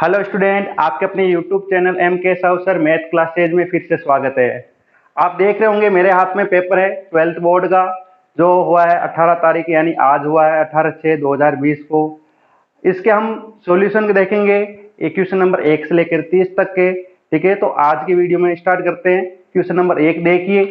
Hello student, आपके अपने YouTube channel M के साहू सर मैथ क्लासेज में फिर से स्वागत है। आप देख रहे होंगे मेरे हाथ में पेपर है 12th बोर्ड का, जो हुआ है 18 तारीख यानी आज हुआ है 18/6/2020 को। इसके हम सॉल्यूशन देखेंगे क्वेश्चन नंबर 1 से लेकर 30 तक के। ठीक है, तो आज की वीडियो में स्टार्ट करते हैं। क्वेश्चन नंबर 1 देखिए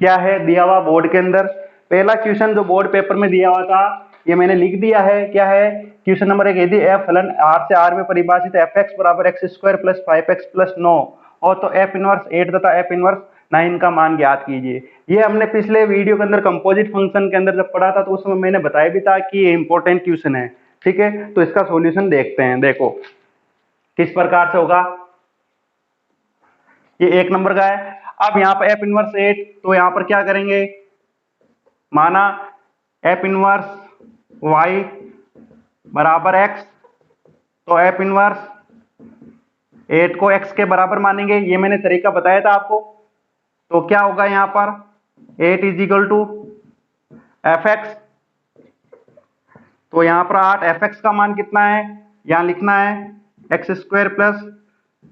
क्या है दिया हुआ बोर्ड के अंदर। पहला क्वेश्चन जो बोर्ड पेपर में दिया हुआ था ये मैंने लिख दिया है। क्या है क्वेश्चन नंबर 1, यदि एफ फलन आर से आर में परिभाषित एफ एक्स बराबर x square plus 5x plus 9 और तो एफ इनवर्स 8 तथा एफ इनवर्स 9 का मान ज्ञात कीजिए। ये हमने पिछले वीडियो के अंदर कंपोजिट फंक्शन के अंदर जब पढ़ा था तो उस समय मैंने बताया भी था कि ये इंपॉर्टेंट क्वेश्चन है। ठीक है, तो इसका सॉल्यूशन देखते हैं। देखो किस प्रकार से होगा। ये 1 नंबर का है। अब यहाँ पर एफ इनवर्स 8, तो यहाँ पर क्या करेंगे, माना एफ इनवर्स y बराबर x, तो एफ इनवर्स 8 को x के बराबर मानेंगे। ये मैंने तरीका बताया था आपको। तो क्या होगा यहाँ पर 8 is equal to f x, तो यहाँ पर 8 एफ एक्स का मान कितना है, यहाँ लिखना है x square plus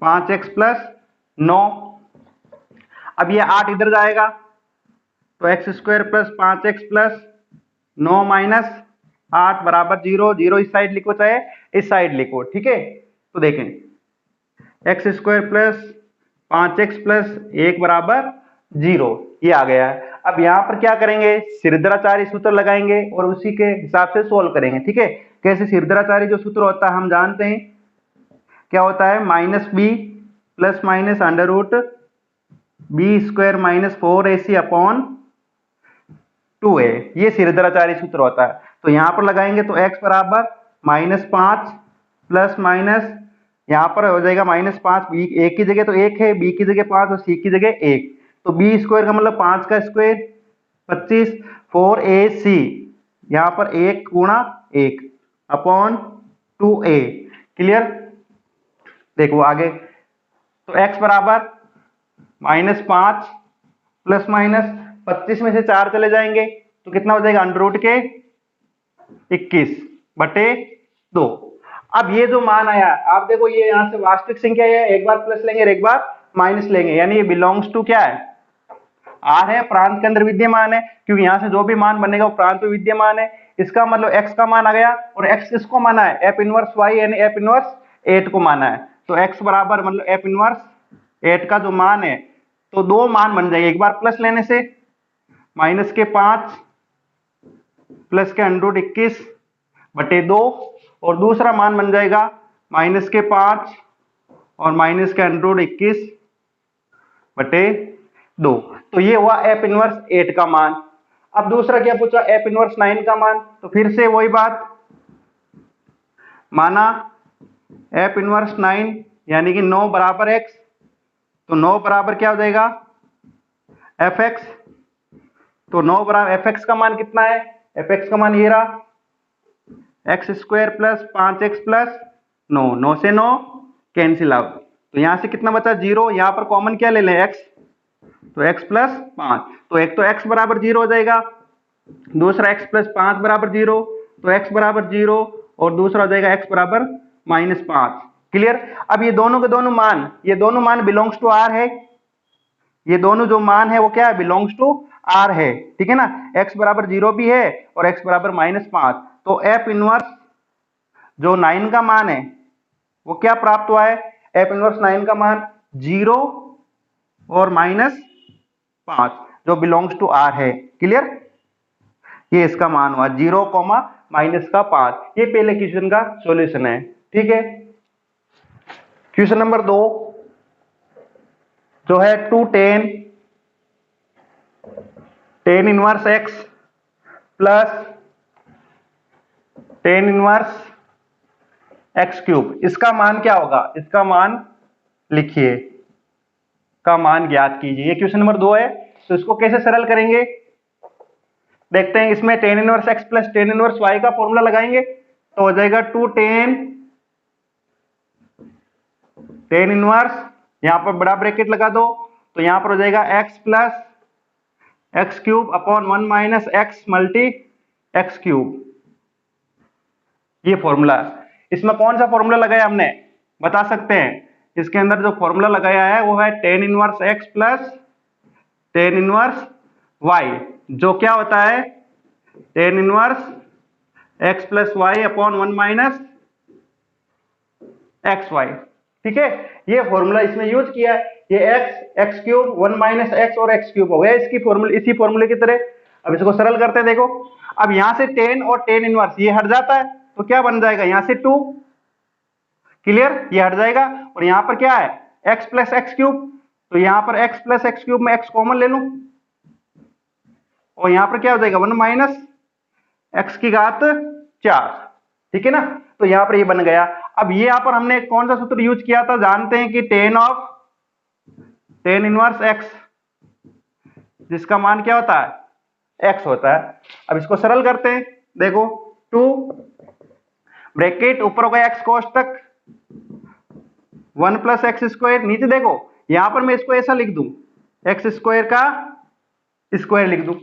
5x plus 9। अब ये 8 इधर जाएगा तो x square plus 5x plus 9 minus 8 बराबर 0। 0 इस साइड लिखो चाहे इस साइड लिखो। ठीक है, तो देखें x square plus 5x plus 1 बराबर 0, ये आ गया है। अब यहाँ पर क्या करेंगे, सिरदराचारी सूत्र लगाएंगे और उसी के हिसाब से सोल्व करेंगे। ठीक है, कैसे सिरदराचारी जो सूत्र होता है हम जानते हैं, क्या होता है minus b plus minus under root b square minus 4ac upon 2a, ये सिरदराचारी सूत्र होता है। तो यहां पर लगाएंगे तो x बराबर -5 प्लस माइनस यहां पर हो जाएगा -5, a की जगह तो 1 है, b की जगह 5 और c की जगह 1, तो b स्क्वायर का मतलब 5 का स्क्वायर 25, 4ac यहां पर 1 गुणा 1 अपॉन 2a। क्लियर, देखो आगे, तो x बराबर -5 प्लस माइनस 25 में से 4 चले जाएंगे तो कितना हो जाएगा अंडर रूट के 21/2। अब ये जो मान आया आप देखो, ये यहां से वास्तविक संख्या है, एक बार प्लस लेंगे और एक बार माइनस लेंगे, यानी ये बिलोंग्स टू क्या है, आर है, प्रांत के अंदर विद्यमान है, क्योंकि यहां से जो भी मान बनेगा वो प्रांत में विद्यमान है। इसका मतलब x का मान आ गया, और x किसको माना है, एफ इनवर्स y यानी एफ इनवर्स 8 को माना है। तो x बराबर मतलब एफ इनवर्स 8 का जो मान है, तो दो मान बन जाएंगे, एक बार प्लस लेने से -5 प्लस के अंडर रूट 21/2 और दूसरा मान बन जाएगा -5 और माइनस के अंडर रूट 21/2। तो ये हुआ एफ इनवर्स 8 का मान। अब दूसरा क्या पूछा, एफ इनवर्स 9 का मान। तो फिर से वही बात, माना एफ इनवर्स 9 यानी कि 9 बराबर x, तो 9 बराबर क्या हो जाएगा एफ एक्स, तो 9 बराबर एफ एक्स का मान कितना है, एफ एक्स का मान ये रहा x square plus 5x plus 9, 9 से 9 कैंसिल आउट, तो यहां से कितना बचा 0, यहां पर कॉमन क्या ले लें x, तो x प्लस 5, तो एक तो x बराबर 0 हो जाएगा, दूसरा x प्लस 5 बराबर 0, तो x बराबर 0 और दूसरा हो जाएगा x बराबर -5। क्लियर। अब ये दोनों के दोनों मान, ये दोनों मान बिलोंग्स टू r है, ये दोनों जो मान है वो क्या है, बिलोंग्स टू r है। ठीक है ना, x बराबर 0 भी है और x बराबर -5, तो f इनवर्स जो 9 का मान है वो क्या प्राप्त हुआ है, f इनवर्स 9 का मान 0 और -5 जो बिलोंग्स टू r है। क्लियर, ये इसका मान हुआ 0, -5। ये पहले क्वेश्चन का सॉल्यूशन है। ठीक है, क्वेश्चन नंबर 2 जो है tan inverse x plus tan inverse x cube, इसका मान क्या होगा, इसका मान लिखिए, का मान ज्ञात कीजिए। ये क्वेश्चन नंबर 2 है, तो इसको कैसे सरल करेंगे देखते हैं। इसमें tan inverse x plus tan inverse y का फॉर्मूला लगाएंगे तो हो जाएगा 2 tan इनवर्स, यहां पर बड़ा ब्रैकेट लगा दो, तो यहां पर हो जाएगा x plus x cube upon 1 minus x multi x cube, ये फॉर्मूला। इसमें कौन सा फॉर्मूला लगाया हमने, बता सकते हैं। इसके अंदर जो फॉर्मूला लगाया है वो है tan inverse x plus tan inverse y, जो क्या होता है tan inverse x plus y upon 1 minus x y. ठीक है, ये फॉर्मूला इसमें यूज किया है। ये एक्स क्यूब 1 माइनस एक्स और एक्स क्यूब हो गया इसकी फॉर्मूला, इसी फॉर्मूले की तरह। अब इसको सरल करते हैं, देखो अब यहां से tan और tan इनवर्स ये हट जाता है तो क्या बन जाएगा, यहां से 2, क्लियर, ये हट जाएगा। और यहां पर क्या है x प्लस एक्स क्यूब, तो यहां पर x प्लस एक्स क्यूब में x कॉमन ले लूं और यहां पर क्या हो जाएगा 1 माइनस एक्स की घात 4। ठीक है ना, तो यहां पर ये बन गया। अब ये यहां पर हमने कौन सा सूत्र यूज किया था, जानते हैं कि tan इनवर्स x, जिसका मान क्या होता है x होता है। अब इसको सरल करते हैं, देखो 2 ब्रैकेट ऊपर हो गया x कोष्टक 1 प्लस एक्स स्क्वायर, नीचे देखो यहां पर मैं इसको ऐसा लिख दूं एक्स स्क्वायर का स्क्वायर लिख दूं।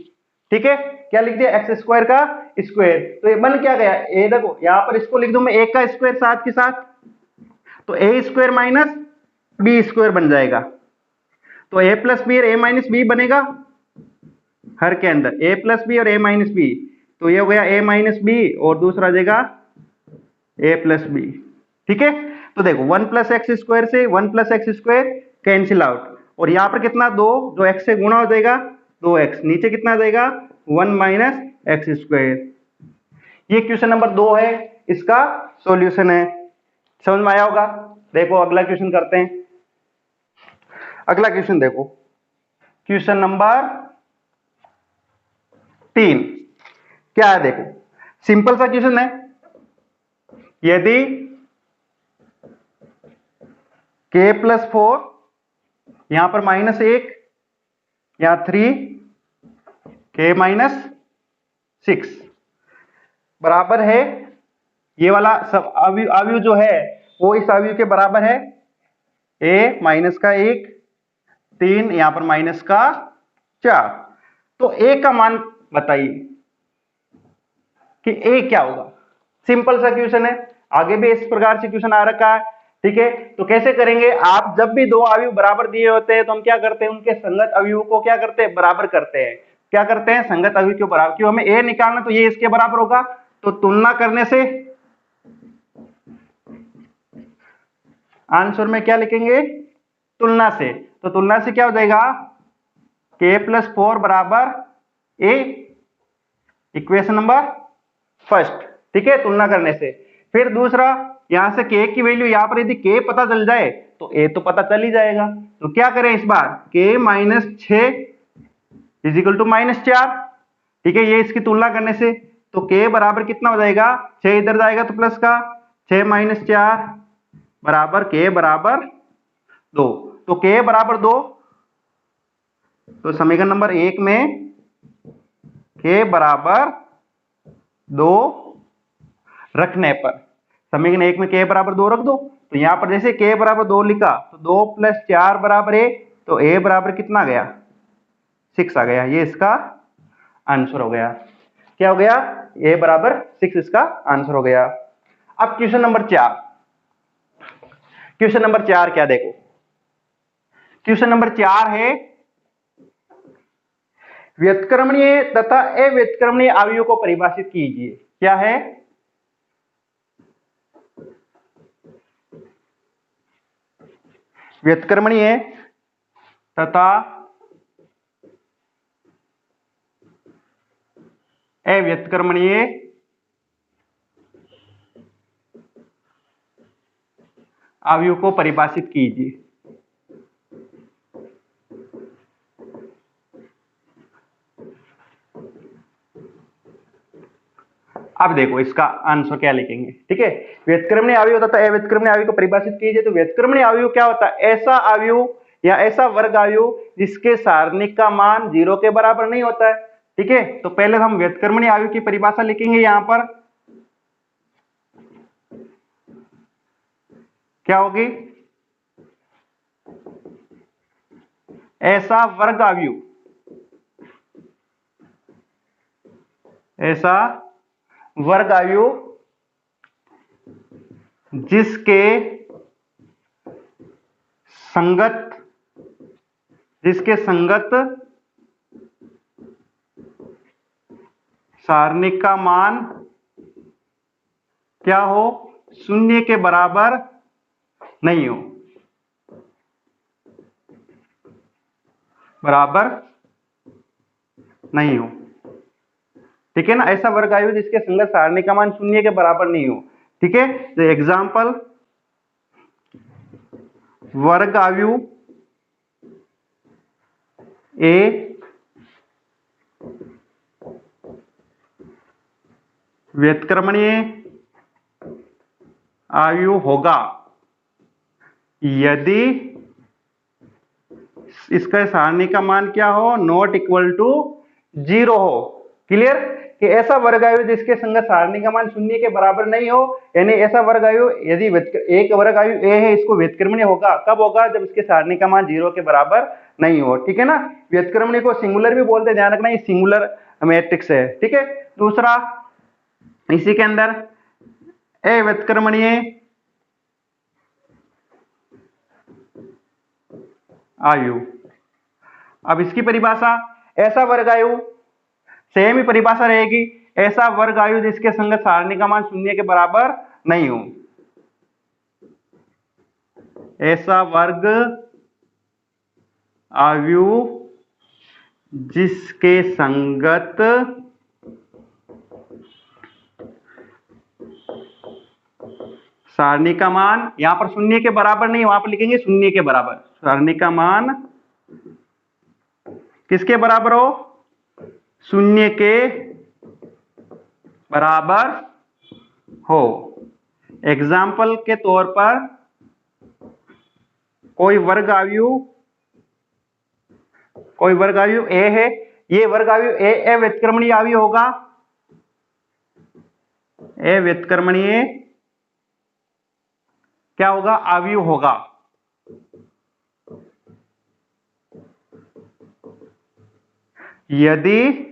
ठीक है, क्या लिख दिया एक्स स्क्वायर का स्क्वायर, तो ये बन क्या गया, ए देखो यहां पर इसको लिख दूं मैं ए का स्क्वायर साथ के साथ, तो ए स्क्वायर माइनस बी स्क्वायर बन जाएगा। तो ए प्लस बी और ए माइनस बी बनेगा हर के अंदर ए प्लस बी और ए माइनस बी, तो ये हो गया ए माइनस बी और दूसरा आ जाएगा ए प्लस बी। ठीक है, तो देखो 1 प्लस एक्स स्क्वायर से 1 plus x square cancel out, और यहां पर कितना 2 जो एक्स से गुणा हो जाएगा 2x, नीचे कितना आ जाएगा 1 माइनस एक्स स्क्वायर। ये क्वेश्चन नंबर 2 है, इसका सॉल्यूशन है। समझ में आया होगा। देखो अगला क्वेश्चन करते हैं। अगला क्वेश्चन देखो, क्वेश्चन नंबर 3 क्या है, देखो सिंपल सा क्वेश्चन है। यदि k प्लस 4, यहां पर माइनस 1, यहां 3 k माइनस 6 बराबर है, ये वाला सब अवयव जो है वो इस अवयव के बराबर है a माइनस का 1, 3 यहां पर माइनस का 4, तो a का मान बताइए कि a क्या होगा। सिंपल सा क्वेश्चन है, आगे भी इस प्रकार से क्वेश्चन आ रखा है। ठीक है, तो कैसे करेंगे, आप जब भी दो अवयव बराबर दिए होते हैं तो हम क्या करते हैं, उनके संगत अवयव को क्या करते हैं, बराबर करते हैं। क्या करते हैं, संगत अवयव के बराबर, क्यों हमें a निकालना तो ये इसके बराबर होगा, तो तुलना करने से आंसर में क्या लिखेंगे, तुलना से, तो तुलना से क्या हो जाएगा k प्लस 4 बराबर a, इक्वेशन नंबर फर्स्ट। ठीक है, तुलना करने से। फिर दूसरा, यहां से k की वैल्यू यहां पर यदि k पता चल जाए तो a तो पता चल ही जाएगा, तो क्या करें इस बार k minus 6 is equal to minus 4। ठीक है, ये इसकी तुलना करने से, तो k बराबर कितना हो जाएगा, 6 इधर जाएगा तो प्लस का 6 माइनस 4 बराबर k बराबर 2, तो k बराबर 2, तो समीकरण नंबर 1 में k बराबर 2 रखने पर, समीकरण 1 में k बराबर 2 रख दो, तो यहां पर जैसे k बराबर 2 लिखा तो 2 प्लस 4 बराबर a, तो a बराबर कितना आ गया 6 आ गया। ये इसका आंसर हो गया। क्या हो गया, a बराबर 6 इसका आंसर हो गया। अब क्वेश्चन नंबर 4, क्वेश्चन नंबर 4 क्या, देखो क्वेश्चन नंबर 4 है व्युत्क्रमणीय तथा अव्युत्क्रमणीय अवयव को परिभाषित कीजिए। क्या है, व्युत्क्रमणीय तथा अव्युत्क्रमणीय अवयव को परिभाषित कीजिए। अब देखो इसका आंसर क्या लिखेंगे। ठीक है, व्युत्क्रमणीय अवयव तथा अव्युत्क्रमणीय अवयव को परिभाषित कीजिए। तो व्युत्क्रमणीय अवयव क्या होता है, ऐसा अवयव या ऐसा वर्ग अवयव जिसके सारणिक का मान 0 के बराबर नहीं होता है। ठीक है, तो पहले हम व्युत्क्रमणीय अवयव की परिभाषा लिखेंगे। यहां पर क्या होगी, ऐसा वर्ग अवयव, ऐसा वर्ग अवयव जिसके संगत, जिसके संगत सारणिक का मान क्या हो, शून्य के बराबर नहीं हो, बराबर नहीं हो। ठीक है ना, ऐसा वर्ग आयु जिसके संगत सारणी का मान शून्य के बराबर नहीं हो। ठीक है, तो एग्जाम्पल, वर्ग आयु ए व्युत्क्रमणीय आयु होगा यदि इसका सारणी का मान क्या हो, नॉट इक्वल टू 0 हो। क्लियर, कि ऐसा वर्ग आयु जिसके संगत सारणी का मान शून्य के बराबर नहीं हो, यानी ऐसा वर्ग आयु यदि एक वर्ग आयु ए है, इसको व्युत्क्रमणीय होगा, कब होगा, जब इसके सारणी का मान 0 के बराबर नहीं हो। ठीक है ना, व्युत्क्रमणीय को सिंगुलर भी बोलते हैं, ध्यान रखना ये सिंगुलर मैट्रिक्स है। ठीक है, दूसरा इसी के अंदर अव्युत्क्रमणीय आयु। अब इसकी परिभाषा, ऐसा वर्ग आयु, सेम ही परिभाषा रहेगी, ऐसा वर्ग आयु जिसके संगत सारणी का मान शून्य के बराबर नहीं हो, ऐसा वर्ग आयु जिसके संगत सारणी का मान, यहां पर शून्य के बराबर नहीं, वहां पर लिखेंगे शून्य के बराबर, सारणी का मान किसके बराबर हो, शून्य के बराबर हो। एग्जाम्पल के तौर पर कोई वर्ग आयु ए है, ये वर्ग आयु ए अव्युत्क्रमणीय आयु होगा, अव्युत्क्रमणीय क्या होगा, आयु होगा। यदि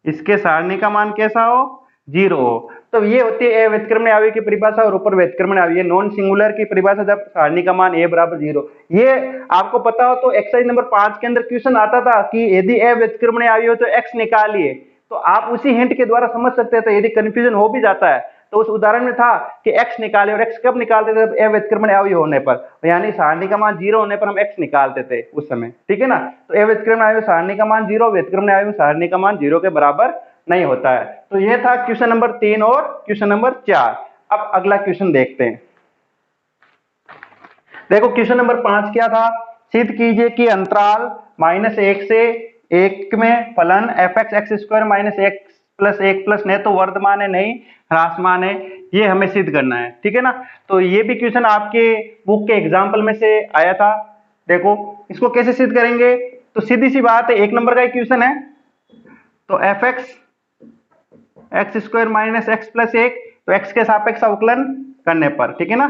इसके सारणी का मान कैसा हो, 0 हो। तो ये होती है अव्युत्क्रमणीय आयु की परिभाषा, और ऊपर व्युत्क्रमणीय आयु, नॉन सिंगुलर की परिभाषा जब सारणी का मान a बराबर 0। ये आपको पता हो तो एक्सरसाइज नंबर 5 के अंदर क्वेश्चन आता था कि यदि अव्युत्क्रमणीय आयु हो तो x निकालिए, तो आप उसी हिंट के द्वारा समझ सकते हैं। तो यदि कंफ्यूजन हो भी जाता है तो उस उदाहरण में था कि x निकाले, और x कब निकालते थे, अव्युत्क्रमणीय आयु होने पर, यानी सारणी का मान 0 होने पर हम x निकालते थे उस समय। ठीक है ना, तो अव्युत्क्रमणीय आयु सारणी का मान 0, व्युत्क्रमणीय आयु सारणी का मान 0 के बराबर नहीं होता है। तो ये था क्वेश्चन नंबर 3 और क्वेश्चन नंबर 4। अब अगला क्वेश्चन देखते हैं। देखो क्वेश्चन नंबर 5 क्या था, सिद्ध कीजिए कि अंतराल -1 से 1 में फलन fx x² - x + 1 न तो वर्धमान है नहीं ह्रासमान है, ये हमें सिद्ध करना है। ठीक है ना, तो ये भी क्वेश्चन आपके बुक के एग्जाम्पल में से आया था। देखो इसको कैसे सिद्ध करेंगे, तो सीधी सी बात है, 1 नंबर का क्वेश्चन है, तो fx x² - x + 1, तो x के सापेक्ष अवकलन करने पर, ठीक है ना,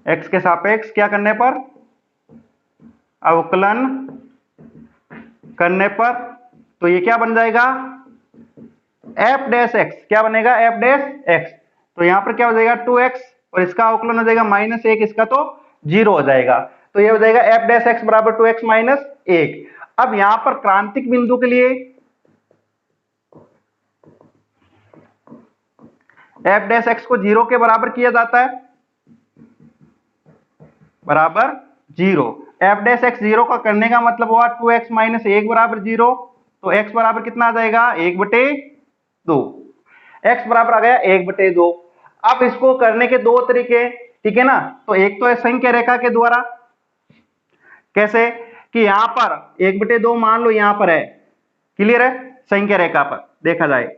x के सापेक्ष क्या करने पर, अवकलन करने पर, तो ये क्या बन जाएगा, f'(x), क्या बनेगा, f'(x), तो यहां पर क्या हो जाएगा 2x, और इसका अवकलन हो जाएगा -1, इसका तो 0 हो जाएगा, तो ये हो जाएगा f'(x) = 2x - 1। अब यहां पर क्रांतिक बिंदु के लिए f'(x) को 0 के बराबर किया जाता है, बराबर 0। f'(x) 0 का करने का मतलब हुआ 2x - 1 बराबर 0, तो x बराबर कितना आ जाएगा, 1/2, x बराबर आ गया 1/2। अब इसको करने के दो तरीके, ठीक है ना, तो एक तो है संख्या रेखा के द्वारा, कैसे कि यहां पर 1/2 मान लो यहां पर है, क्लियर है, संख्या रेखा पर देखा जाए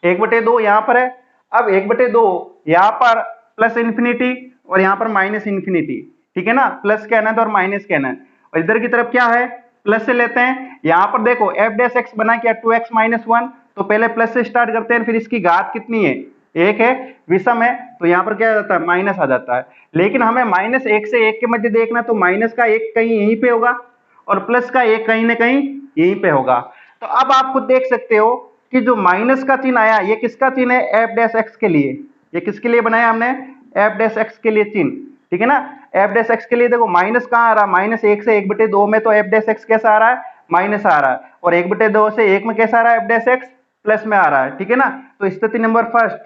1/2 यहां पर है, अब 1/2 यहां पर +∞ और यहां पर -∞, ठीक है ना, प्लस कहना है और माइनस कहना है, और इधर की तरफ क्या है, प्लस से लेते हैं। यहां पर देखो f'(x) बना क्या 2x - 1, तो पहले प्लस से स्टार्ट करते हैं, फिर इसकी घात कितनी है, 1 है, विषम है, तो यहां पर क्या आ जाता है, माइनस आ जाता है। लेकिन हमें -1 से 1 के मध्य देखना, तो माइनस का 1 कहीं यहीं पे होगा और प्लस का 1 कहीं ना कहीं यहीं पे होगा। तो अब आप खुद देख सकते हो कि जो माइनस का चिन्ह आया, ये किसका चिन्ह है, f'(x) के लिए, ये किसके लिए बनाया हमने, f'(x) के लिए चिन्ह, ठीक है ना। एफ डैश एक्स के लिए देखो माइनस कहाँ आ रहा है, माइनस 1 से 1/2 में तो एफ डैश एक्स कैसा आ रहा है, माइनस आ रहा है, और 1/2 से 1 में कैसा आ रहा है, एफ डैश एक्स प्लस में आ रहा है। ठीक है ना। तो स्थिति number first,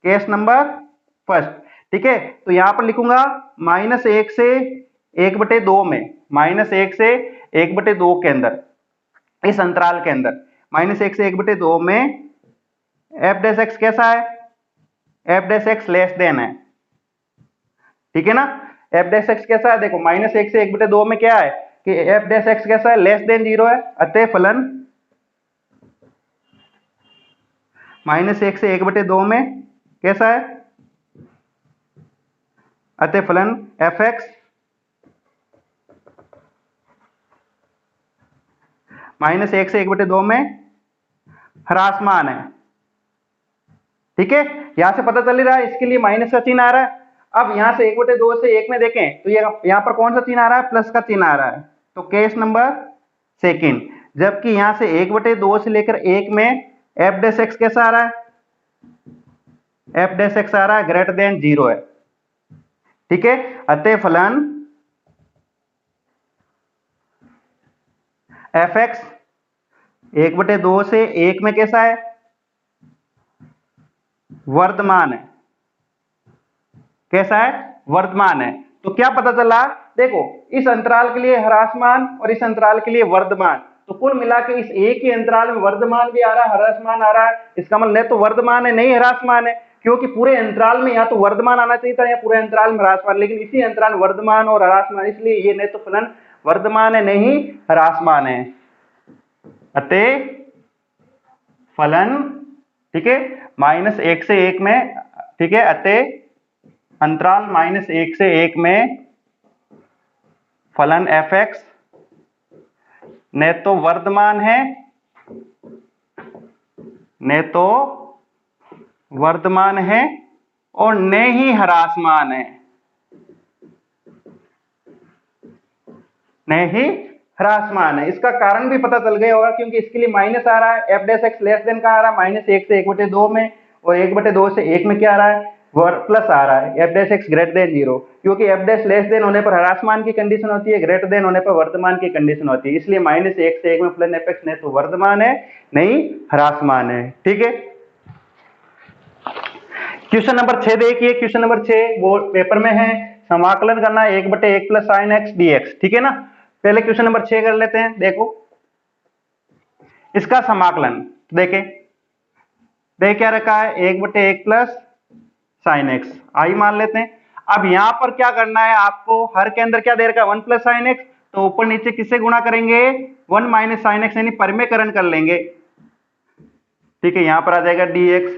case number first, ठीक है। तो यहां पर लिखूंगा -1 से 1/2 में, -1 से 1/2 के अंदर, इस अंतराल के अंदर -1 से 1/2 में एफ डैश एक्स कैसा है, F dash x less than है। ठीक है ना। एफ डैश एक्स कैसा है, देखो -1 से 1/2 में क्या है कि एफ डैश एक्स कैसा है, लेस देन 0 है। अतः फलन -1 से 1/2 में कैसा है, अतः फलन एफ एक्स -1 से 1/2 में ह्रासमान है। ठीक है, यहां से पता चल ही रहा है, इसके लिए माइनस का चिन्ह आ रहा है। अब यहां से 1/2 से 1 में देखें तो ये यहां पर कौन सा चिन्ह आ रहा है, प्लस का चिन्ह आ रहा है। तो केस नंबर सेकंड, जबकि यहां से 1/2 से लेकर 1 में एफ डैश एक्स कैसा आ रहा है, एफ डैश एक्स आ रहा है ग्रेटर देन 0 है। ठीक है, अतः फलन एफ एक्स 1/2 से 1 में कैसा है, वर्धमान है। कैसा है, वर्धमान है। तो क्या पता चला, देखो इस अंतराल के लिए ह्रासमान और इस अंतराल के लिए वर्धमान, तो कुल मिला के इस एक ही अंतराल में वर्धमान भी आ रहा है, ह्रासमान आ रहा है। इसका मतलब नहीं तो वर्धमान है नहीं ह्रासमान है, क्योंकि पूरे अंतराल में या तो वर्धमान आना चाहिए था या पूरे अंतराल में ह्रासमान, लेकिन इसी अंतराल वर्धमान और ह्रासमान, इसलिए ये नहीं तो फलन वर्धमान है नहीं ह्रासमान है। अतः फलन, ठीक है, -1 से 1 में, ठीक है, अतः अंतराल -1 से 1 में फलन एफ एक्स न तो वर्धमान है, न तो वर्धमान है और न ही ह्रासमान है, न ही ह्रासमान है। इसका कारण भी पता चल गया होगा, क्योंकि इसके लिए माइनस आ रहा है, F dash x less than का आ रहा है -1 से 1/2 में, और 1/2 से 1 में क्या आ रहा है, प्लस आ रहा है, F dash x greater than 0, क्योंकि एफ डैश लेस देन होने पर ह्रासमान की कंडीशन होती है, ग्रेटर देन होने पर वर्धमान की कंडीशन होती है। इसलिए -1 से 1 में फलन एफ एक्स नहीं तो वर्धमान है नहीं ह्रासमान है। ठीक है। क्वेश्चन नंबर 6 देखिए, क्वेश्चन नंबर 6 बोर्ड पेपर में है, समाकलन करना 1/1 प्लस साइन एक्स dx। ठीक है ना। पहले क्वेश्चन नंबर 6 कर लेते हैं। देखो इसका समाकलन देखें, देख क्या रखा है, 1/1 प्लस साइन एक्स, आई मान लेते हैं। अब यहां पर क्या करना है आपको, हर के अंदर क्या दे रखा है, 1 प्लस साइन एक्स, तो ऊपर नीचे किससे गुणा करेंगे, 1 माइनस साइन एक्स, यानी परिमेयकरण कर लेंगे। ठीक है, यहां पर आ जाएगा dx,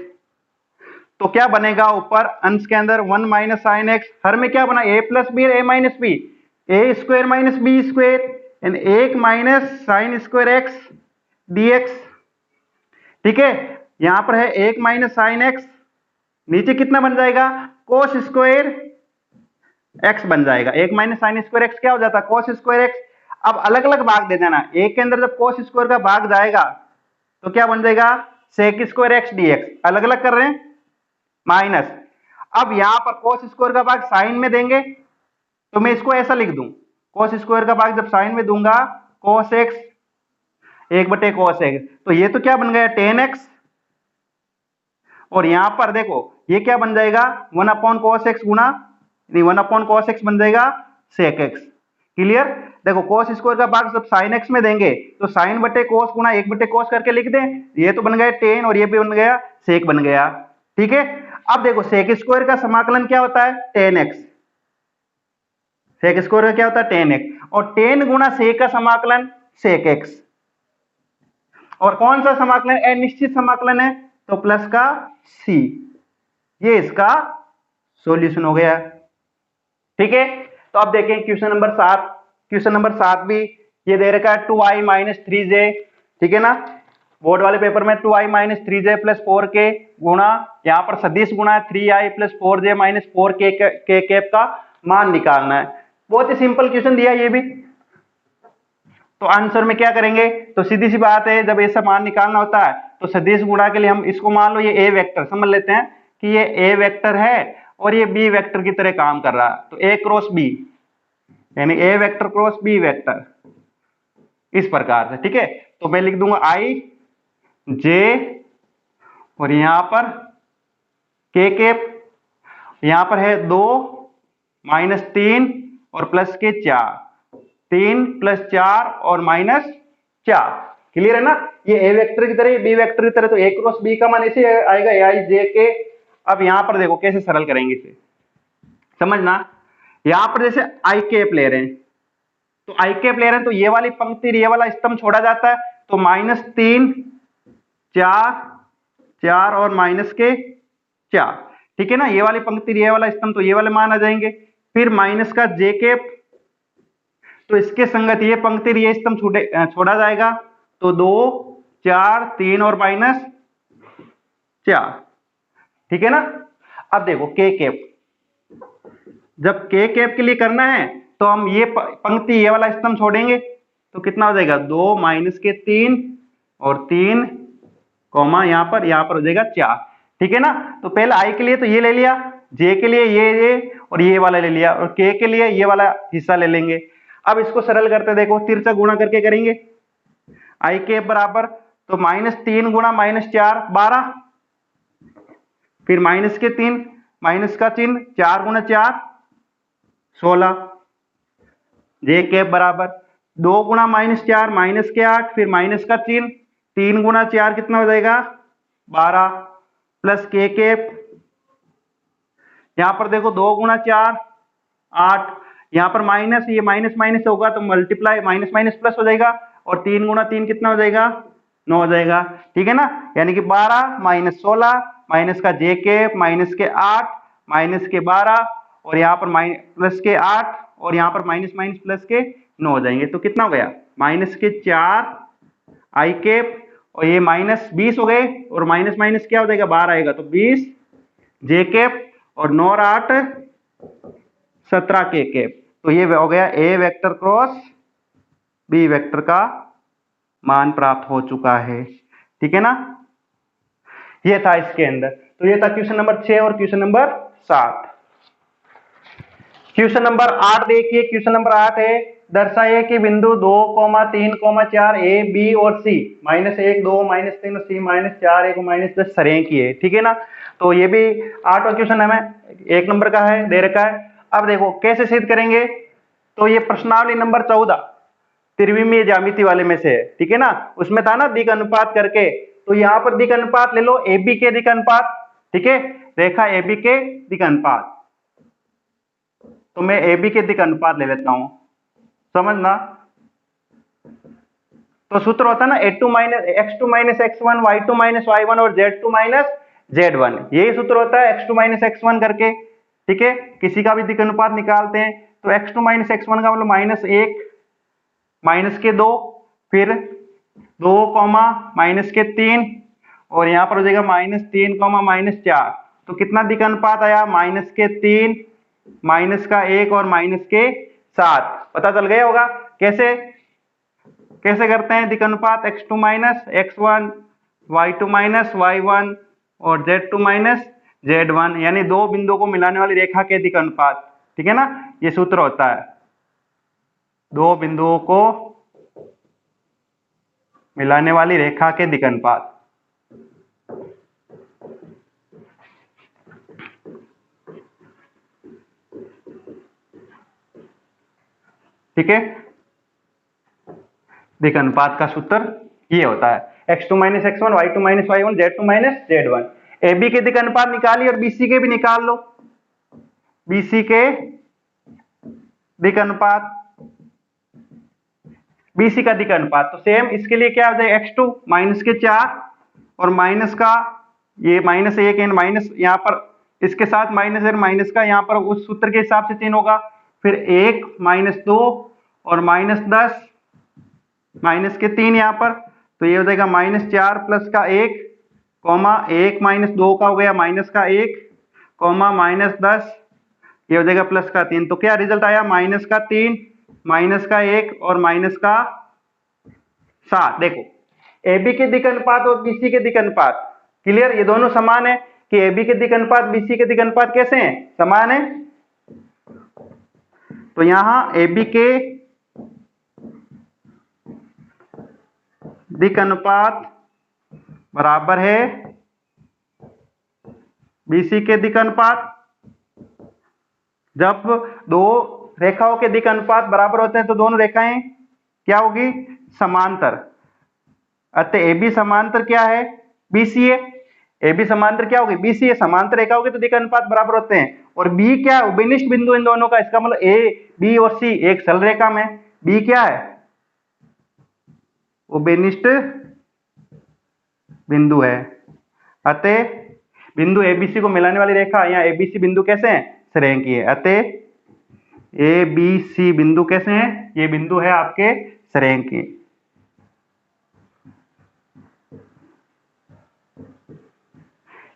तो क्या बनेगा, ऊपर अंश के अंदर 1 माइनस साइन एक्स, हर में क्या बना, a plus b a minus b, a square minus b square, यानी 1 minus sine square x dx। ठीक है, यहां पर है 1 माइनस साइन एक्स, नीचे कितना बन जाएगा, कोस स्क्वायर एक्स बन जाएगा। 1 माइनस साइन स्क्वायर एक्स क्या हो जाता है, कोस स्क्वायर एक्स। अब अलग अलग भाग दे देना, एक के अंदर जब कोस स्क्वायर का भाग जाएगा तो क्या बन जाएगा, सेक स्क्वायर एक्स dx। अलग अलग कर रहे हैं, माइनस, अब यहां पर कोस स्क्वायर का भाग साइन में देंगे, तो मैं इसको ऐसा लिख दूं, कोस स्क्वायर का भाग जब साइन में दूंगा, कोस एक्स 1/cos एक्स, तो ये तो क्या बन गया, tan एक्स, और यहां पर देखो ये क्या बन जाएगा, 1/cos एक्स गुना 1/cos एक्स बन जाएगा सेक एक्स। क्लियर। देखो कोस स्क्वायर का भाग जब साइन एक्स में देंगे तो साइन बटे कोस गुना 1/cos करके लिख दें, ये तो बन गया tan और ये भी बन गया सेक बन गया। ठीक है। अब देखो सेक स्क्वायर का समाकलन क्या होता है, tan एक्स, सेक स्क्वायर का क्या होता है tan एक्स, और tan गुना सेक का समाकलन सेक एक्स, और कौन सा समाकलन, अनिश्चित समाकलन है तो प्लस का c। ये इसका सॉल्यूशन हो गया। ठीक है। तो अब देखें क्वेश्चन नंबर 7, क्वेश्चन नंबर 7 भी ये दे रखा है 2i माइनस 3j। ठीक है ना, बोर्ड वाले पेपर में 2i minus 3j plus 4k गुणा, यहाँ पर सदिश गुणा 3i plus 4j minus 4k cap का मान निकालना है। बहुत ही सिंपल क्वेश्चन दिया ये भी। तो आंसर में क्या करेंगे, तो सीधी सी बात है, जब ऐसा मान निकालना होता है तो सदिश गुणा के लिए हम इसको मान लो ये ए वेक्टर समझ लेते हैं कि ये ए वेक्टर है, और ये बी वेक्टर की तरह काम कर रहा है, तो ए क्रॉस बी यानी ए वेक्टर क्रॉस बी वेक्टर इस प्रकार से, ठीक है। तो मैं लिख दूंगा आई जे और यहां पर के कैप, यहां पर है 2 -3 और प्लस के 4, 3 + 4 और -4, क्लियर है ना। ये ए वेक्टर की तरह बी वेक्टर की तरह, तो ए क्रॉस बी का मान ऐसे आएगा आई जे के। अब यहां पर देखो कैसे सरल करेंगे इसे, समझना। यहां पर जैसे आई कैप ले रहे हैं, तो आई कैप ले रहे हैं तो ये वाली पंक्ति ये वाला स्तंभ छोड़ा जाता है, तो -3 4 4 और -4, ठीक है ना। ये वाली पंक्ति ये वाला स्तंभ, तो ये वाले मान आ जाएंगे। फिर माइनस का जे कैप, तो इसके संगत ये पंक्ति ये स्तंभ छोड़ा जाएगा, तो 2 4 3 और -4, ठीक है ना। अब देखो के कैप, जब के कैप के लिए करना है तो हम ये पंक्ति ये वाला स्तंभ छोड़ेंगे, तो कितना हो जाएगा 2 -3 और 3 कॉमा यहां पर हो जाएगा 4, ठीक है ना। तो पहले आई के लिए तो ये ले लिया, जे के लिए ये और ये वाला ले लिया, और के के लिए ये वाला हिस्सा ले लेंगे। अब इसको सरल करते देखो, तिरछा गुणा करके करेंगे। आई के बराबर, तो -3 गुणा -4 12, फिर -3 माइनस का चिन्ह 4 गुणा 4 16, जे कैप बराबर 2 गुणा -4 -8, फिर माइनस का चिन्ह 3 गुणा 4 कितना हो जाएगा 12, प्लस के कैप, यहां पर देखो 2 गुणा 4 8, यहां पर माइनस, ये माइनस माइनस होगा तो मल्टीप्लाई माइनस माइनस प्लस हो जाएगा, और 3 गुणा 3 कितना हो जाएगा 9 हो जाएगा, ठीक है ना। यानी कि 12 -16 माइनस का जे कैप माइनस के 8 माइनस के 12 और यहाँ पर प्लस के 8 और यहाँ पर माइनस माइनस प्लस के 9 हो जाएंगे, तो कितना हो गया -4 आई कैप, और ये -20 हो गए, और माइनस माइनस क्या हो जाएगा 12 आएगा, तो 20 जे कैप और 9 और 8 17 के कैप। तो ये हो गया ए वेक्टर क्रॉस बी वेक्टर का मान प्राप्त हो चुका है, ठीक है ना। ये था इसके अंदर, तो ये था क्वेश्चन नंबर 6 और क्वेश्चन नंबर 7। क्वेश्चन नंबर 8 देखिए, क्वेश्चन नंबर 8 है दर्शाइए कि बिंदु 2, 3, 4 ए बी और सी -1 2 -3 और सी -4 1 -10 सरेखी है, ठीक है ना। तो ये भी 8वां क्वेश्चन हमें 1 नंबर का है, दे रखा है। अब देखो कैसे सिद्ध करेंगे, तो ये प्रश्नावली नंबर 14 त्रिविमीय ज्यामिति वाले में से है, ठीक है ना। उसमें था ना दिक् अनुपात करके, तो यहाँ पर दिक् अनुपात ले लो, ए बी के दिक् अनुपात, ठीक है, रेखा ए बी के दिक् अनुपात। तो मैं ए बी के दिक् अनुपात ले लेता हूं, समझना। तो सूत्र होता है ना x2 - x1 y2 - y1 और z2 - z1, यही सूत्र होता है x2 - x1 करके, ठीक है। किसी का भी दिक् अनुपात निकालते हैं तो x2 - x1 का मतलब -1 माइनस के 2, फिर 2 माइनस के 3 और यहाँ पर हो जाएगा -3 -4, तो कितना दिक् अनुपात आया -3 -1 और -7, पता चल गया होगा। कैसे करते हैं दिक् अनुपात, x2 - x1 y2 - y1 और z2 - z1, यानी दो बिंदुओं को मिलाने वाली रेखा के दिक् अनुपात, ठीक है ना। ये सूत्र होता है दो बिंदुओं को मिलाने वाली रेखा के दिक् अनुपात, ठीक है। दिक् अनुपात का सूत्र ये होता है x2 - x1 y2 - y1 z2 - z1। A B के दिक् अनुपात निकालिए और बीसी के भी निकाल लो, बीसी के दिक् अनुपात, बीसी का दिक् अनुपात, तो सेम इसके लिए क्या हो जाए x2 -4 और माइनस का ये -1 माइनस यहाँ पर इसके साथ माइनस का यहाँ पर उस सूत्र के हिसाब से चिन्ह होगा, फिर 1 -2 और -10 माइनस के 3 यहाँ पर, तो ये हो जाएगा -4 प्लस का 1 1 -2 का हो गया माइनस का 1 -10, ये हो जाएगा प्लस का 3, तो क्या रिजल्ट आया -3 -1 और -7। देखो ए बी के दिक् अनुपात और बीसी के दिक् अनुपात क्लियर, ये दोनों समान है, कि AB के दिक अनुपात BC के दिक अनुपात कैसे हैं, समान है। तो यहां AB के दिक अनुपात बराबर है BC के दिक अनुपात। जब दो रेखाओं के दिक अनुपात बराबर होते हैं तो दोनों रेखाएं क्या होगी, समांतर। अतः AB समांतर क्या है, BC है। AB समांतर क्या होगी, BC है। समांतर रेखाओं के तो दिक अनुपात बराबर होते हैं। और B क्या है, उभयनिष्ठ बिंदु इन दोनों का। इसका मतलब A, B और C एक सरल रेखा में। B क्या है, उभयनिष्ठ बिंदु है। अतः बिंदु ABC को मिलाने वाली रेखा यहाँ ABC बिंदु कैसे हैं, सरेखीय है। अतः ABC बिंदु कैसे हैं, ये बिंदु है आपके सरेखीय।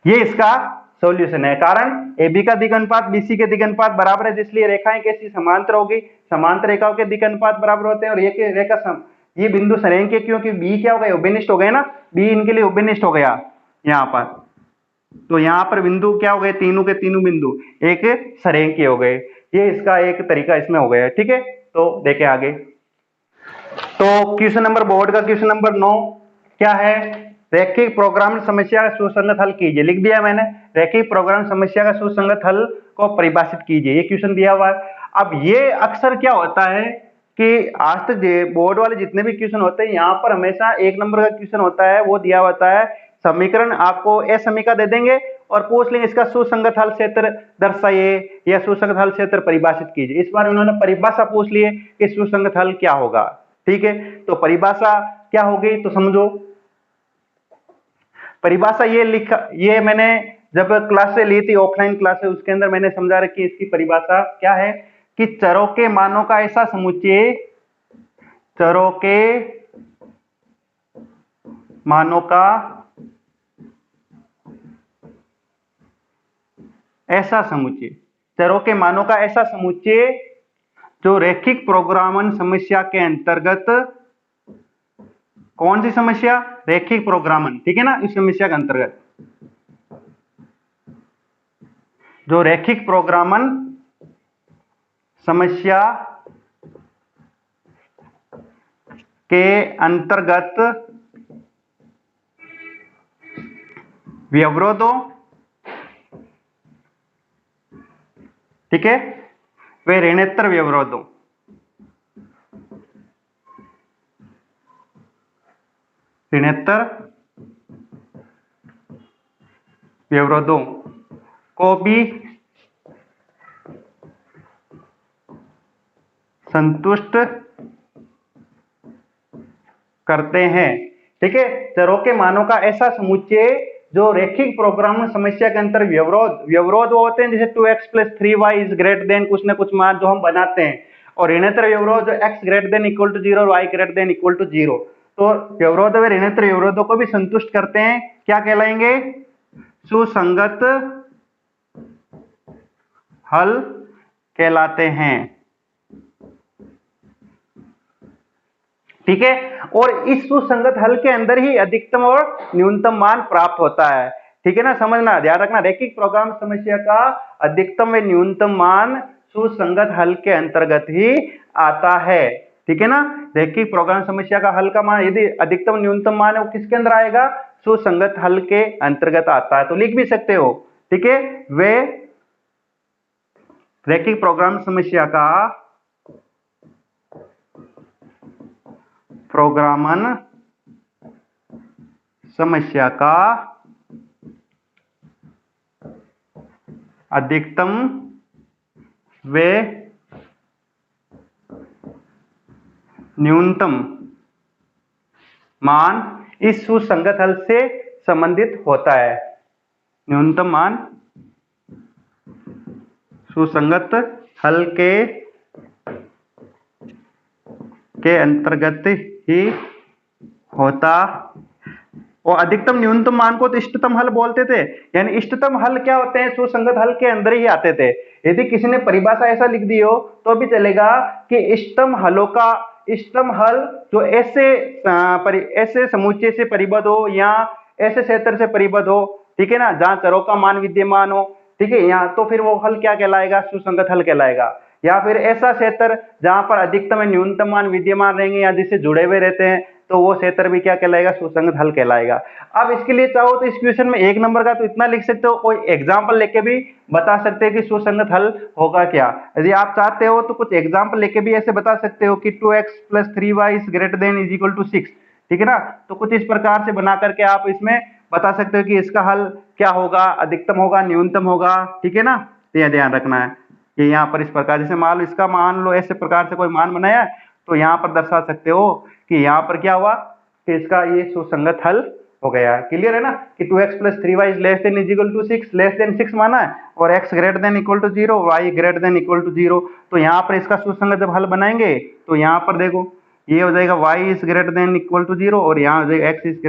ये इसका सॉल्यूशन है। कारण AB का दिक अनुपात BC के दिक अनुपात बराबर है, जिसलिए रेखाएं कैसी, समांतर होगी। समांतर रेखाओं के दिक अनुपात बराबर होते हैं और ये रेखा ये बिंदु सरेखीय, क्योंकि B क्या हो गया, उभयनिष्ठ हो गए ना। B इनके लिए उभयनिष्ठ हो गया यहाँ पर। तो यहाँ पर बिंदु क्या हो गए, तीनों के तीनों बिंदु एक सरेखीय हो गए। ये इसका एक तरीका इसमें हो गया। ठीक है, तो देखें आगे। तो क्वेश्चन नंबर बोर्ड का क्वेश्चन नंबर 9 क्या है, रैखिक प्रोग्राम समस्या का सुसंगत हल कीजिए। लिख दिया मैंने, रैखिक प्रोग्राम समस्या का सुसंगत हल को परिभाषित कीजिए। ये क्वेश्चन दिया हुआ है। अब ये अक्सर क्या होता है कि आज तक बोर्ड वाले जितने भी क्वेश्चन होते हैं, यहाँ पर हमेशा 1 नंबर का क्वेश्चन होता है, वो दिया होता है समीकरण आपको ए समीकरण दे देंगे और पूछ लेंगे इसका सुसंगत हल क्षेत्र दर्शाइए या सुसंगत हल क्षेत्र परिभाषित कीजिए। इस बार उन्होंने परिभाषा पूछ ली है कि सुसंगत हल क्या होगा। ठीक है, तो परिभाषा क्या होगी तो समझो। परिभाषा ये लिखा, ये मैंने जब क्लास से ली थी, ऑफलाइन क्लास है, उसके अंदर मैंने समझा रखी। इसकी परिभाषा क्या है कि चरों के मानों का ऐसा समुच्चय, चरों के मानों का ऐसा समुच्चय, चरों के मानों का ऐसा समुच्चय जो रैखिक प्रोग्रामन समस्या के अंतर्गत, कौन सी समस्या, रैखिक प्रोग्रामन, ठीक है ना, इस समस्या के अंतर्गत जो रैखिक प्रोग्रामन समस्या के अंतर्गत व्यवरोधों, ठीक है, वे ऋणोत्तर व्यवरोधों, ऋणोत्तर व्यवरोधों को भी संतुष्ट करते हैं। ठीक है, चरों के मानों का ऐसा समुच्चय जो रैखिक प्रोग्राम समस्या के अंतर व्यवरोध होते हैं, जैसे 2x + 3y is greater than कुछ ना कुछ मान जो हम बनाते हैं, और ऋणोत्तर व्यवरोध जो x > 0 और y > 0। तो व्यवरोध व ऋणोत्तर व्यवरोधों को भी संतुष्ट करते हैं, क्या कहलाएंगे, सुसंगत हल कहलाते हैं। ठीक है, और इस सुसंगत हल के अंदर ही अधिकतम और न्यूनतम मान प्राप्त होता है। ठीक है ना, समझना, ध्यान रखना, रैखिक प्रोग्राम समस्या का अधिकतम व न्यूनतम मान सुसंगत हल के अंतर्गत ही आता है। ठीक है ना, रैखिक प्रोग्राम समस्या का हल का मान यदि अधिकतम न्यूनतम मान है वो किसके अंदर आएगा, सुसंगत हल के अंतर्गत आता है। तो लिख भी सकते हो। ठीक है, वे रैखिक प्रोग्राम समस्या का प्रोग्रामन समस्या का अधिकतम व न्यूनतम मान इस सुसंगत हल से संबंधित होता है। न्यूनतम मान सुसंगत हल के अंतर्गत ही होता, और अधिकतम न्यूनतम मान को तो इष्टतम हल बोलते थे। यानी इष्टतम हल क्या होते हैं, सुसंगत हल के अंदर ही आते थे। यदि किसी ने परिभाषा ऐसा लिख दी हो तो भी चलेगा कि इष्टतम हलों का, इष्टतम हल जो ऐसे समुच्चय से परिबद्ध हो या ऐसे क्षेत्र से परिबद्ध हो, ठीक है ना, जहां चरों का मान विद्यमान हो, ठीक है, यहाँ तो फिर वो हल क्या कहलाएगा, सुसंगत हल कहलाएगा। या फिर ऐसा क्षेत्र जहां पर अधिकतम एवं न्यूनतम मान विद्यमान रहेंगे या जिससे जुड़े हुए रहते हैं, तो वो क्षेत्र भी क्या कहलाएगा, सुसंगत हल कहलाएगा। अब इसके लिए चाहो तो इस क्वेश्चन में 1 नंबर का तो इतना लिख सकते हो, कोई एग्जाम्पल लेके भी बता सकते हैं कि सुसंगत हल होगा क्या। यदि आप चाहते हो तो कुछ एग्जाम्पल लेके भी ऐसे बता सकते हो कि 2x + 3y > 6, ठीक है ना। तो कुछ इस प्रकार से बना करके आप इसमें बता सकते हो कि इसका हल क्या होगा, अधिकतम होगा, न्यूनतम होगा, ठीक है ना। तो यह ध्यान रखना है कि यहाँ पर इस प्रकार, जैसे मान लो इसका मान लो ऐसे प्रकार से कोई मान बनाया, तो यहाँ पर दर्शा सकते हो कि यहाँ पर क्या हुआ कि इसका ये सुसंगत हल हो गया है। क्लियर है ना कि 2x + 3y > 6 माना है और x > 0, y > 0। तो यहाँ पर इसका सुसंगत जब हल बनाएंगे तो यहाँ पर देखो ये हो जाएगा y > 0 और यहाँ हो जाएगा x >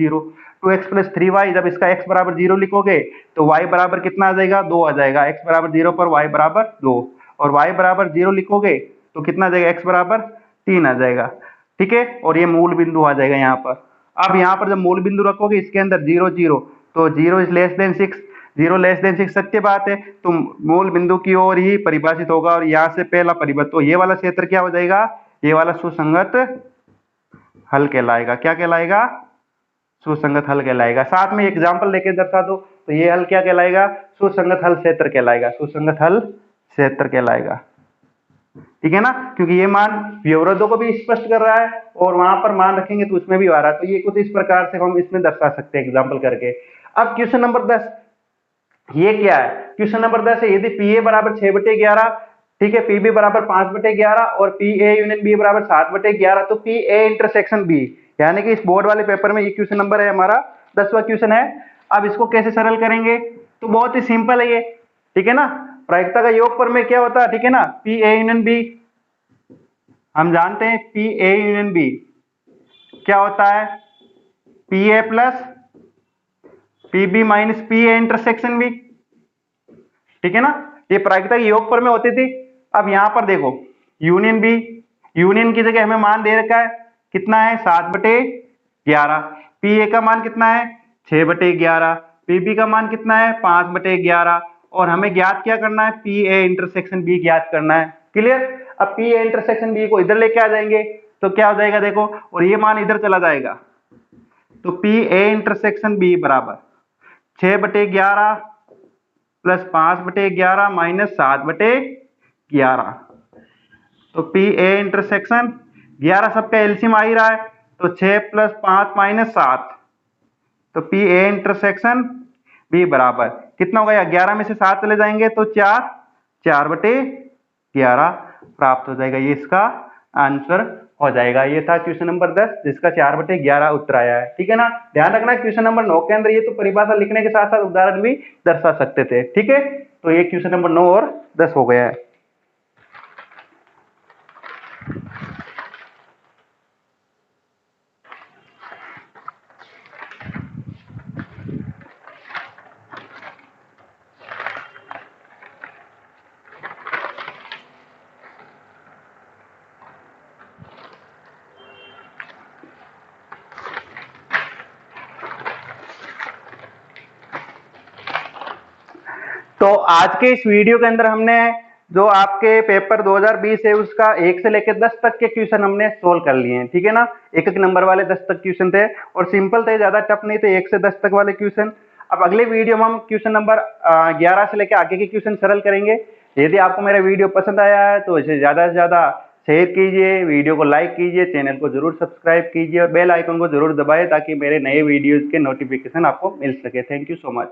0। 2x + 3y, जब इसका x बराबर 0 लिखोगे तो y बराबर कितना आ जाएगा, 2 आ जाएगा। x बराबर 0 पर y बराबर 2 और y बराबर 0 लिखोगे तो कितना आ जाएगा, x बराबर 3 आ जाएगा, ठीक है। और ये मूल बिंदु आ जाएगा यहाँ पर। अब यहाँ पर जब मूल बिंदु रखोगे इसके अंदर 0 0, तो 0 > 6, 0 < 6 सत्य बात है, तो मूल बिंदु की ओर ही परिभाषित होगा और यहाँ से पहला परिवर्तन, तो ये वाला क्षेत्र क्या हो जाएगा, ये वाला सुसंगत हल कहलाएगा। क्या कहलाएगा, सुसंगत हल कहलाएगा। साथ में एग्जाम्पल लेके दर्शा दो तो ये हल क्या कहलाएगा, सुसंगत हल क्षेत्र कहलाएगा, सुसंगत हल क्षेत्र कहलाएगा, ठीक है ना। क्योंकि ये मान व्यवरोधों को भी स्पष्ट कर रहा है और वहां पर मान रखेंगे तो उसमें भी आ रहा है, तो ये कुछ इस प्रकार से हम इसमें दर्शा सकते हैं एग्जाम्पल करके। अब क्वेश्चन नंबर 10, ये क्या है, क्वेश्चन नंबर 10 है, यदि PA बराबर 6/11, ठीक है, PB बराबर 5/11 और PA यूनियन B बराबर 7/11, तो PA इंटरसेक्शन B, यानी कि इस बोर्ड वाले पेपर में ये क्वेश्चन नंबर है हमारा 10वां क्वेश्चन है। अब इसको कैसे सरल करेंगे, तो बहुत ही सिंपल है ये, ठीक है ना। प्रायिकता का योग पर में क्या होता है, ठीक है ना, PA यूनियन B, हम जानते हैं PA यूनियन B क्या होता है, PA + PB - PA intersection B, ठीक है ना। ये प्रायिकता के योग पर में होती थी। अब यहां पर देखो यूनियन B, यूनियन की जगह हमें मान दे रखा है कितना है, 7/11। PA का मान कितना है, 6/11। PB का मान कितना है, 5/11 और हमें ज्ञात क्या करना है, PA इंटरसेक्शन B ज्ञात करना है। क्लियर। अब PA इंटरसेक्शन B को इधर लेके आ जाएंगे तो क्या हो जाएगा देखो, और ये मान इधर चला जाएगा, तो PA इंटरसेक्शन B बराबर 6/11 + 5/11 - 7/11, तो PA इंटरसेक्शन 11 सबका एलसीएम आ ही रहा है, तो 6 + 5 - 7, तो PA इंटरसेक्शन B बराबर कितना हो गया, 11 में से 7 चले जाएंगे तो 4, 4/11 प्राप्त हो जाएगा। ये इसका आंसर हो जाएगा। ये था क्वेश्चन नंबर 10 जिसका 4/11 उत्तर आया है, ठीक है ना। ध्यान रखना क्वेश्चन नंबर 9 के अंदर ये तो परिभाषा लिखने के साथ साथ उदाहरण भी दर्शा सकते थे, ठीक है। तो ये क्वेश्चन नंबर 9 और 10 हो गया है। तो आज के इस वीडियो के अंदर हमने जो आपके पेपर 2020 है उसका 1 से लेकर 10 तक के क्वेश्चन हमने सोल्व कर लिए हैं, ठीक है ना। एक एक नंबर वाले 10 तक क्वेश्चन थे और सिंपल थे, ज्यादा टफ नहीं थे, 1 से 10 तक वाले क्वेश्चन। अब अगले वीडियो में हम क्वेश्चन नंबर 11 से लेकर आगे के क्वेश्चन सरल करेंगे। यदि आपको मेरा वीडियो पसंद आया है तो इसे ज्यादा से ज्यादा शेयर कीजिए, वीडियो को लाइक कीजिए, चैनल को जरूर सब्सक्राइब कीजिए और बेल आइकन को जरूर दबाएं ताकि मेरे नए वीडियोज के नोटिफिकेशन आपको मिल सके। Thank you so much.